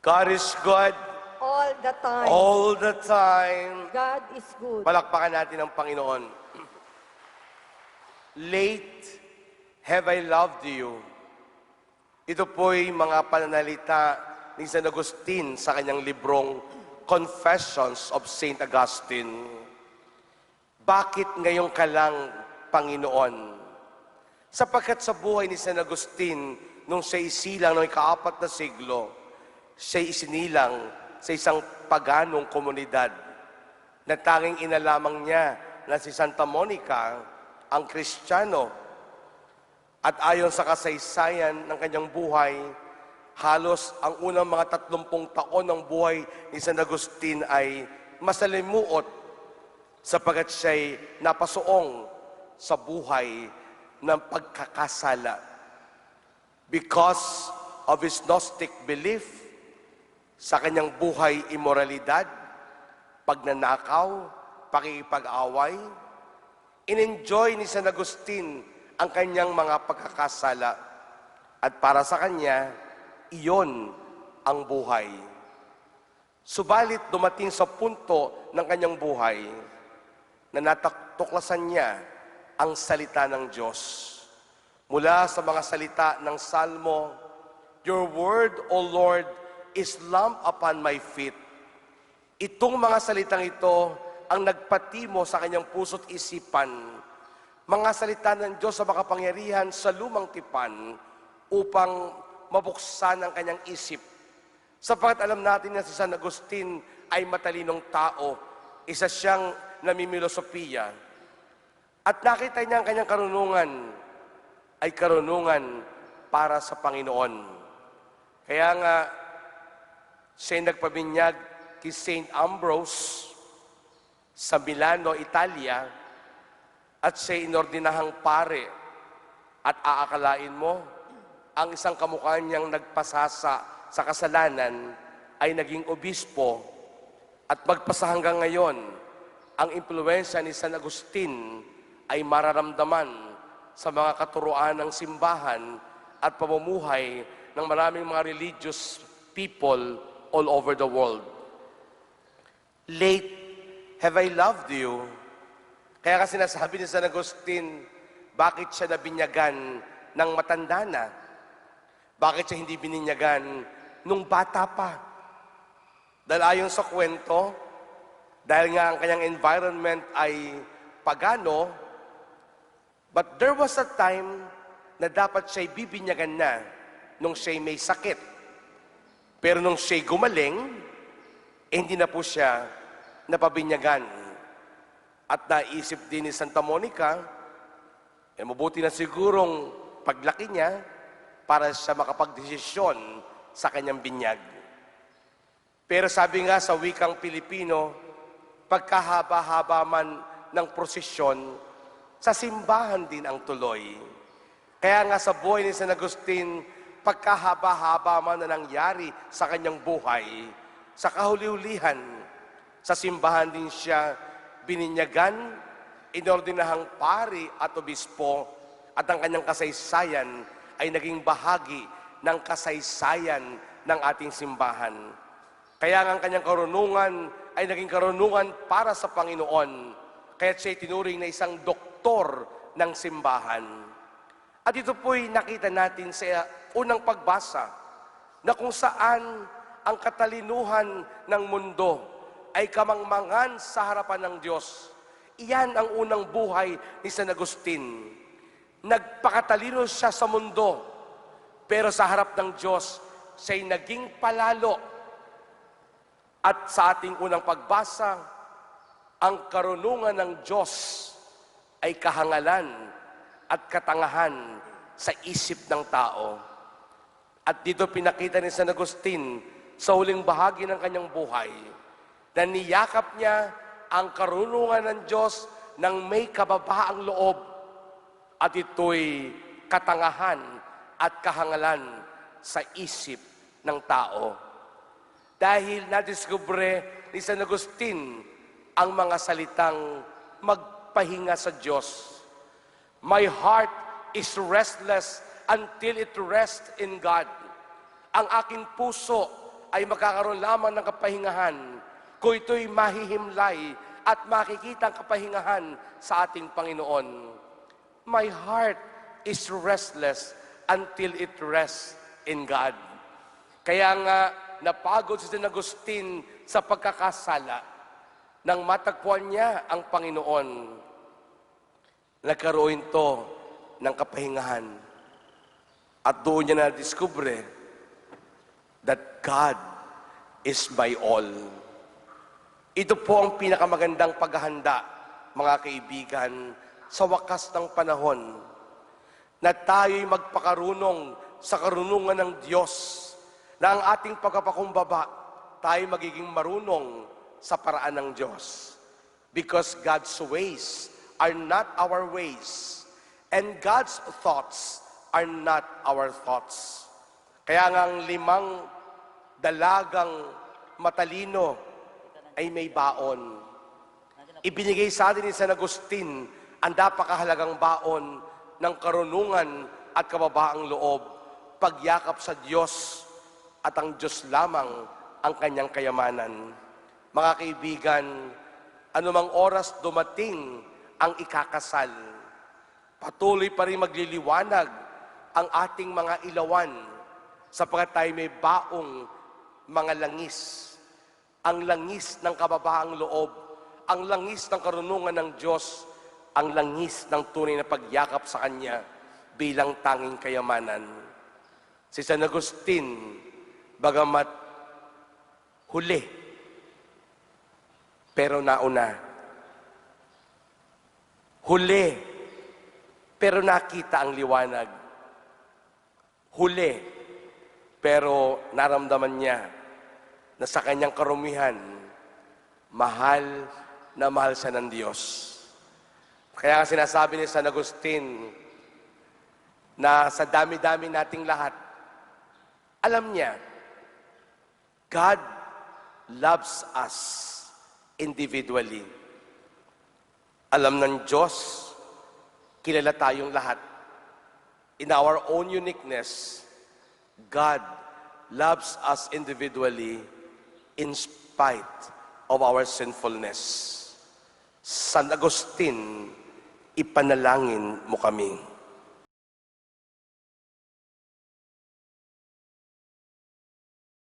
God is good all the time. all the time. God is good. Palakpakan natin ang Panginoon. Late have I loved you. Ito po'y mga pananalita ni San Agustin sa kanyang librong Confessions of Saint Augustine. Bakit ngayon ka lang, Panginoon? Sapagkat sa buhay ni San Agustin, nung siya'y isilang noong ika-4 na siglo, siya'y isinilang sa isang paganong komunidad na tanging ina lamang niya na si Santa Monica ang Kristiyano. At ayon sa kasaysayan ng kanyang buhay, halos ang unang mga 30 taon ng buhay ni San Agustin ay masalimuot sapagkat siya'y napasuong sa buhay ng pagkakasala. Because of his Gnostic belief, sa kanyang buhay immoralidad, pagnanakaw, pakikipag-away, in-enjoy ni San Agustin ang kanyang mga pagkakasala. At para sa kanya, iyon ang buhay. Subalit dumating sa punto ng kanyang buhay na natuklasan niya ang salita ng Diyos. Mula sa mga salita ng Salmo, Your word, O Lord, is lamp upon my feet. Itong mga salitang ito ang nagpatimo sa kanyang puso't isipan. Mga salita ng Diyos sa makapangyarihan sa lumang tipan upang mabuksan ang kanyang isip. Sapagkat alam natin na si San Agustin ay matalinong tao, isa siyang namimilosopiya. At nakita niya ang kanyang karunungan ay karunungan para sa Panginoon. Kaya nga, siya nagpabinyag kay Saint Ambrose sa Milano, Italia, at siya inordinahang pare. At aakalain mo, ang isang kamukha niyang nagpasasa sa kasalanan ay naging obispo. At magpasa hanggang ngayon, ang impluwensya ni San Agustin ay mararamdaman sa mga katuruan ng simbahan at pamumuhay ng maraming mga religious people all over the world. Late have I loved you. Kaya kasi sinasabi ni San Agustin, bakit siya nabinyagan ng matanda na? Bakit siya hindi bininyagan nung bata pa? Dahil ayon sa kwento, dahil nga ang kanyang environment ay pagano, but there was a time na dapat siya'y bibinyagan na nung siya'y may sakit. Pero nung siya'y gumaling, hindi na po siya napabinyagan. At naisip din ni Santa Monica, mabuti na sigurong paglaki niya para siya makapagdesisyon sa kanyang binyag. Pero sabi nga sa wikang Pilipino, pagkahaba-haba man ng prosesyon, sa simbahan din ang tuloy. Kaya nga sa buhay ni San Agustin, pagkahaba-haba man na nangyari sa kanyang buhay, sa kahuli-hulihan, sa simbahan din siya bininyagan, inordinahang pari at obispo, at ang kanyang kasaysayan ay naging bahagi ng kasaysayan ng ating simbahan. Kaya nga ang kanyang karunungan ay naging karunungan para sa Panginoon, kaya siya tinuring na isang doktor ng simbahan. At ito po'y nakita natin sa unang pagbasa na kung saan ang katalinuhan ng mundo ay kamangmangan sa harapan ng Diyos. Iyan ang unang buhay ni San Agustin. Nagpakatalino siya sa mundo, pero sa harap ng Diyos, siya'y naging palalo. At sa ating unang pagbasa, ang karunungan ng Diyos ay kahangalan at katangahan sa isip ng tao. At dito pinakita ni San Agustin sa huling bahagi ng kanyang buhay na niyakap niya ang karunungan ng Diyos ng may kababaang loob, at ito'y katangahan at kahangalan sa isip ng tao. Dahil nadiskubre ni San Agustin ang mga salitang magpahinga sa Diyos. My heart is restless until it rests in God. Ang aking puso ay magkakaroon lamang ng kapahingahan kung ito'y mahihimlay at makikita ang kapahingahan sa ating Panginoon. My heart is restless until it rests in God. Kaya nga, napagod si San Agustin sa pagkakasala. Nang matagpuan niya ang Panginoon, nagkaroon to ng kapahingahan. At doon niya na-discover that God is my all. Ito po ang pinakamagandang paghahanda, mga kaibigan, sa wakas ng panahon, na tayo'y magpakarunong sa karunungan ng Diyos, na ang ating pagpapakumbaba, tayo magiging marunong sa paraan ng Diyos. Because God's ways are not our ways, and God's thoughts are not our thoughts. Kaya nga ang 5 dalagang matalino ay may baon. Ibinigay sa atin ni San Agustin ang napakahalagang baon ng karunungan at kababaang loob, pagyakap sa Diyos, at ang Diyos lamang ang kanyang kayamanan. Mga kaibigan, anumang oras dumating ang ikakasal, patuloy pa rin magliliwanag ang ating mga ilawan, sapagkat tayo may baong mga langis. Ang langis ng kababaang loob, ang langis ng karunungan ng Diyos, ang langis ng tunay na pagyakap sa Kanya bilang tanging kayamanan. Si San Agustin, bagamat huli, pero nauna. Huli, pero nakita ang liwanag. Huli, pero naramdaman niya na sa kanyang karumihan, mahal na mahal siya ng Diyos. Kaya nga sinasabi ni San Agustin na sa dami-dami nating lahat, alam niya, God loves us individually. Alam ng Diyos, kilala tayong lahat. In our own uniqueness, God loves us individually in spite of our sinfulness. San Agustin, ipanalangin mo kami.